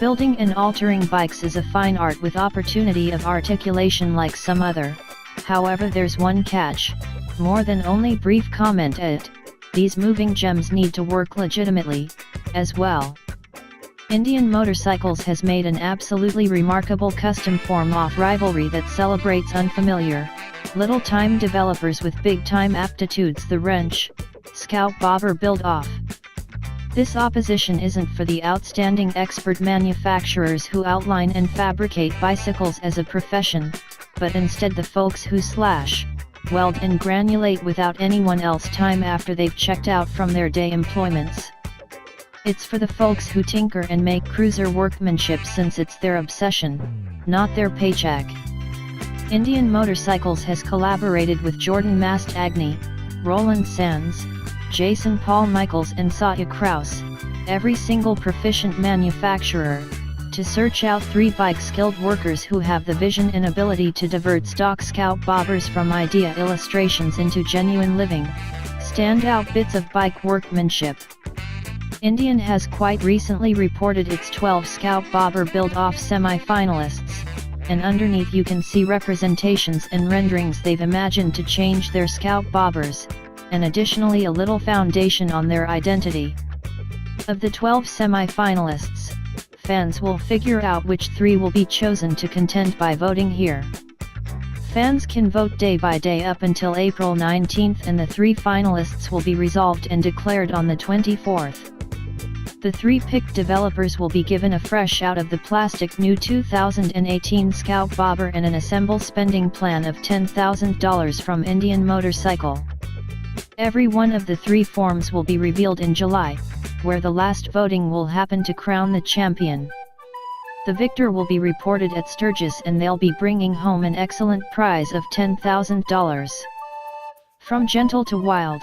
Building and altering bikes is a fine art with opportunity of articulation like some other. However, there's one catch. More than only brief comment it, these moving gems need to work legitimately, as well. Indian Motorcycles has made an absolutely remarkable custom form-off rivalry that celebrates unfamiliar, little-time developers with big-time aptitudes. The Wrench, Scout Bobber build-off. This opposition isn't for the outstanding expert manufacturers who outline and fabricate bicycles as a profession, but instead the folks who slash, weld and granulate without anyone else time after they've checked out from their day employments. It's for the folks who tinker and make cruiser workmanship since it's their obsession, not their paycheck. Indian Motorcycles has collaborated with Jordan Mast-Agni, Roland Sands, Jason Paul Michaels and Satya Kraus, every single proficient manufacturer, to search out 3 bike-skilled workers who have the vision and ability to divert stock Scout Bobbers from idea illustrations into genuine living, standout bits of bike workmanship. Indian has quite recently reported its 12 Scout Bobber build-off semi-finalists, and underneath you can see representations and renderings they've imagined to change their Scout Bobbers, and additionally a little foundation on their identity. Of the 12 semi-finalists, fans will figure out which 3 will be chosen to contend by voting here. Fans can vote day by day up until April 19th, and the 3 finalists will be resolved and declared on the 24th. The 3 picked developers will be given a fresh out of the plastic new 2018 Scout Bobber and an assemble spending plan of $10,000 from Indian Motorcycle. Every one of the 3 forms will be revealed in July, where the last voting will happen to crown the champion. The victor will be reported at Sturgis and they'll be bringing home an excellent prize of $10,000. From gentle to wild,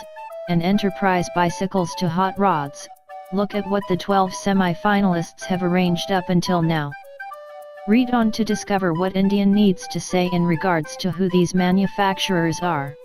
and enterprise bicycles to hot rods, look at what the 12 semi-finalists have arranged up until now. Read on to discover what Indian needs to say in regards to who these manufacturers are.